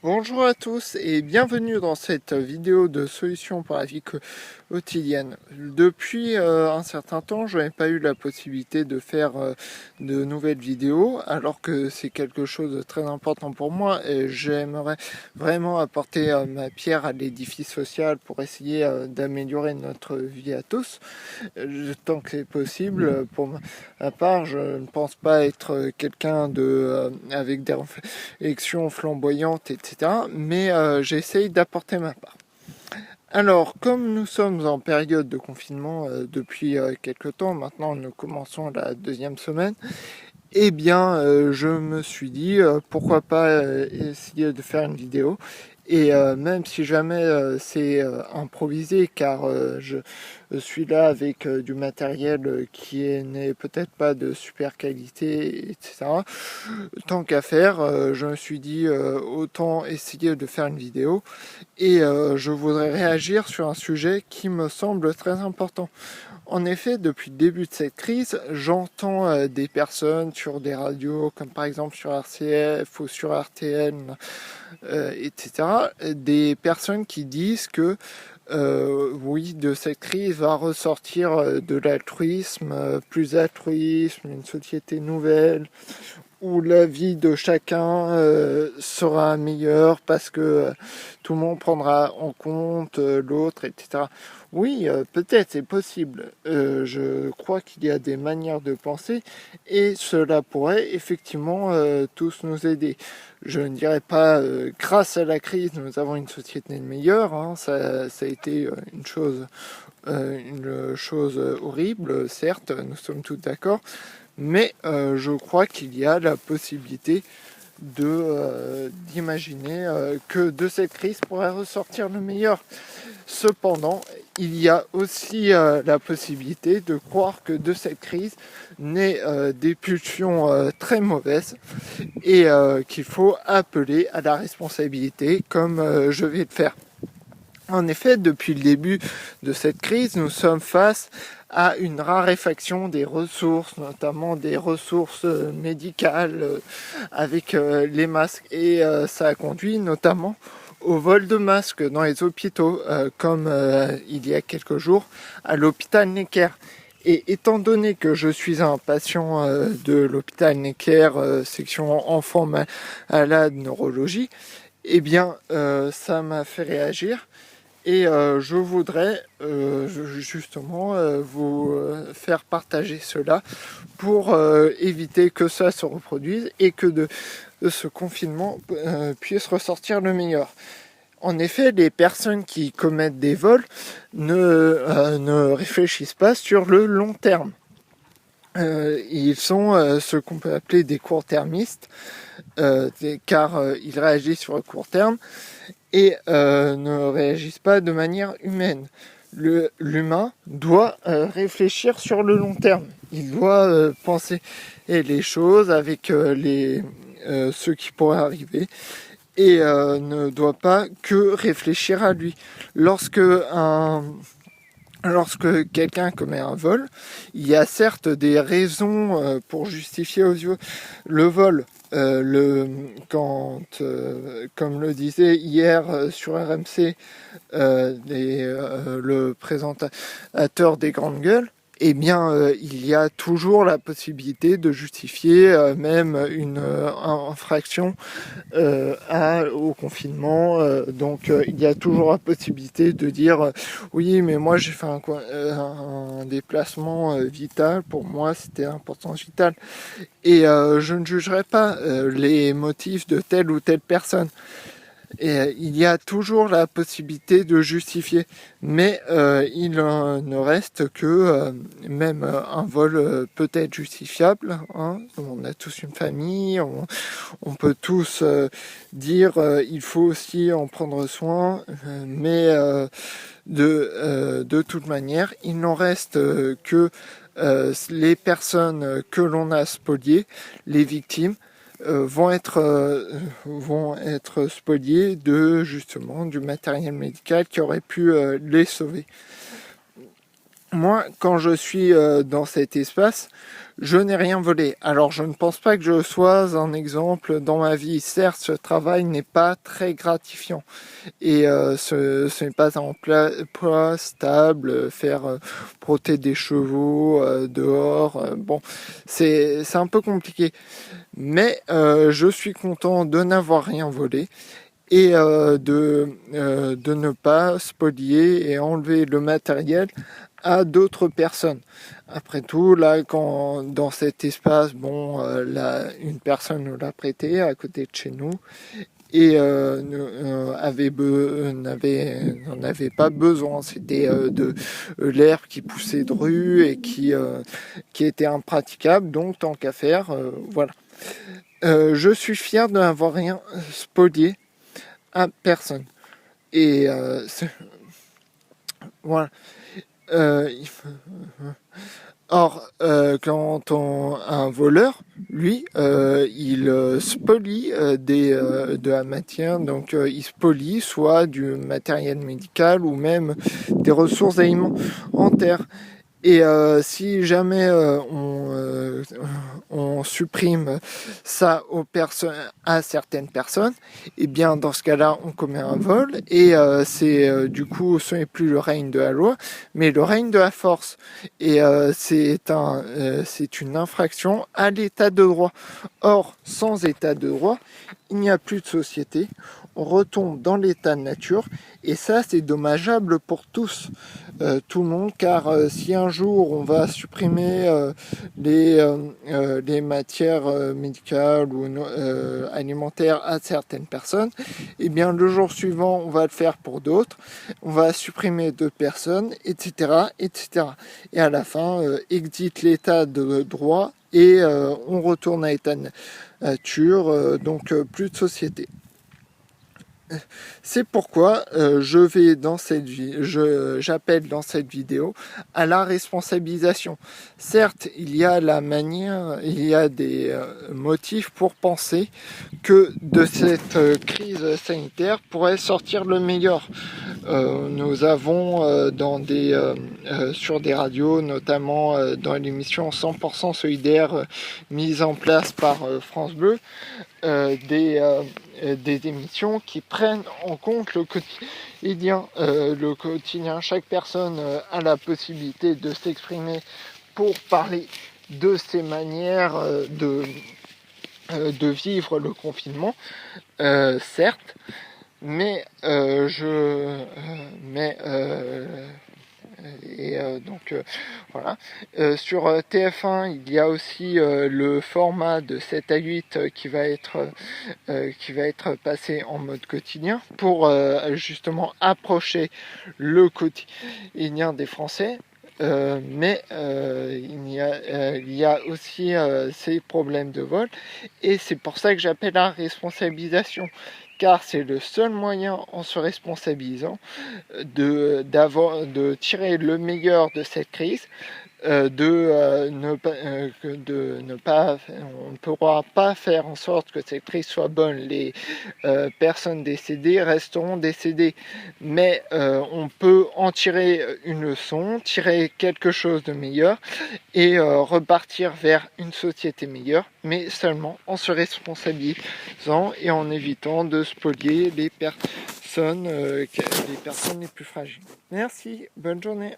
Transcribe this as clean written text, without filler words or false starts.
Bonjour à tous et bienvenue dans cette vidéo de solutions pour la vie quotidienne. Depuis un certain temps, je n'ai pas eu la possibilité de faire de nouvelles vidéos alors que c'est quelque chose de très important pour moi et j'aimerais vraiment apporter ma pierre à l'édifice social pour essayer d'améliorer notre vie à tous. Tant que c'est possible, pour ma part, je ne pense pas être quelqu'un avec des réflexions flamboyantes, etc. Mais j'essaye d'apporter ma part. Alors, comme nous sommes en période de confinement depuis quelques temps, maintenant nous commençons la deuxième semaine, eh bien, je me suis dit, pourquoi pas essayer de faire une vidéo. Et même si jamais c'est improvisé, car je suis là avec du matériel qui n'est peut-être pas de super qualité, etc. Tant qu'à faire, je me suis dit, autant essayer de faire une vidéo. Et je voudrais réagir sur un sujet qui me semble très important. En effet, depuis le début de cette crise, j'entends des personnes sur des radios, comme par exemple sur RCF ou sur RTL, etc., des personnes qui disent que oui, de cette crise va ressortir de l'altruisme, plus altruisme, une société nouvelle, où la vie de chacun sera meilleure parce que tout le monde prendra en compte l'autre, etc. Oui, peut-être, c'est possible. Je crois qu'il y a des manières de penser et cela pourrait effectivement tous nous aider. Je ne dirais pas grâce à la crise nous avons une société meilleure, hein, ça a été une chose horrible, certes, nous sommes tous d'accord, mais je crois qu'il y a la possibilité d'imaginer que de cette crise pourrait ressortir le meilleur. Cependant, il y a aussi la possibilité de croire que de cette crise naît des pulsions très mauvaises et qu'il faut appeler à la responsabilité comme je vais le faire. En effet, depuis le début de cette crise, nous sommes face à une raréfaction des ressources, notamment des ressources médicales avec les masques. Et ça a conduit notamment au vol de masques dans les hôpitaux, comme il y a quelques jours à l'hôpital Necker. Et étant donné que je suis un patient de l'hôpital Necker, section enfants malades neurologie, eh bien ça m'a fait réagir. Et je voudrais justement vous faire partager cela pour éviter que ça se reproduise et que de ce confinement puisse ressortir le meilleur. En effet, les personnes qui commettent des vols ne réfléchissent pas sur le long terme. Ils sont ce qu'on peut appeler des court-termistes, car ils réagissent sur le court terme et ne réagissent pas de manière humaine. L'humain doit réfléchir sur le long terme. Il doit penser les choses avec ce qui pourrait arriver et ne doit pas que réfléchir à lui. Lorsque quelqu'un commet un vol, il y a certes des raisons pour justifier aux yeux le vol. Comme le disait hier sur RMC le présentateur des grandes gueules, eh bien, il y a toujours la possibilité de justifier même une infraction au confinement. Donc, il y a toujours la possibilité de dire oui, mais moi j'ai fait un déplacement vital. Pour moi, c'était importance vitale. Et je ne jugerai pas les motifs de telle ou telle personne. Et il y a toujours la possibilité de justifier, mais il ne reste que même un vol peut être justifiable. Hein. On a tous une famille, on peut tous dire il faut aussi en prendre soin, mais de toute manière, il n'en reste que les personnes que l'on a spoliées, les victimes, vont être spoliés de justement du matériel médical qui aurait pu les sauver. Moi, quand je suis dans cet espace, je n'ai rien volé. Alors je ne pense pas que je sois un exemple dans ma vie. Certes, ce travail n'est pas très gratifiant et ce n'est pas un emploi stable, faire proter des chevaux dehors. Bon, c'est un peu compliqué. Mais je suis content de n'avoir rien volé et de ne pas spolier et enlever le matériel à d'autres personnes. Après tout, là, quand dans cet espace, bon, une personne nous l'a prêté à côté de chez nous et n'en avait pas besoin. C'était de l'herbe qui poussait de rue et qui était impraticable. Donc, tant qu'à faire, voilà. Je suis fier de n'avoir rien spolié à personne. Et voilà. Or, quand un voleur, lui, il spolie de la matière, donc il spolie soit du matériel médical ou même des ressources alimentaires. Et si jamais on supprime ça à certaines personnes, et bien dans ce cas-là, on commet un vol et du coup, ce n'est plus le règne de la loi, mais le règne de la force. Et c'est une infraction à l'état de droit. Or, sans état de droit, il n'y a plus de société. On retombe dans l'état de nature et ça, c'est dommageable pour tous. Tout le monde, car si un jour on va supprimer les matières médicales ou alimentaires à certaines personnes, et bien le jour suivant on va le faire pour d'autres, on va supprimer d'autres personnes, etc., etc. Et à la fin, existe l'état de droit et on retourne à l'état de nature, donc plus de société. C'est pourquoi j'appelle dans cette vidéo à la responsabilisation. Certes, il y a des motifs pour penser que de cette crise sanitaire pourrait sortir le meilleur. Nous avons sur des radios, notamment dans l'émission 100% solidaire mise en place par France Bleu, des émissions qui prennent en compte le quotidien. Chaque personne a la possibilité de s'exprimer pour parler de ses manières de vivre le confinement, certes, mais voilà. Sur TF1, il y a aussi le format de 7 à 8 qui va être passé en mode quotidien pour justement approcher le quotidien des Français. Mais il y a aussi ces problèmes de vol et c'est pour ça que j'appelle à la responsabilisation, car c'est le seul moyen, en se responsabilisant, de tirer le meilleur de cette crise, on ne pourra pas faire en sorte que cette crise soit bonne. Les personnes décédées resteront décédées, mais on peut en tirer une leçon, tirer quelque chose de meilleur et repartir vers une société meilleure, mais seulement en se responsabilisant et en évitant de spolier les personnes les plus fragiles. Merci, bonne journée.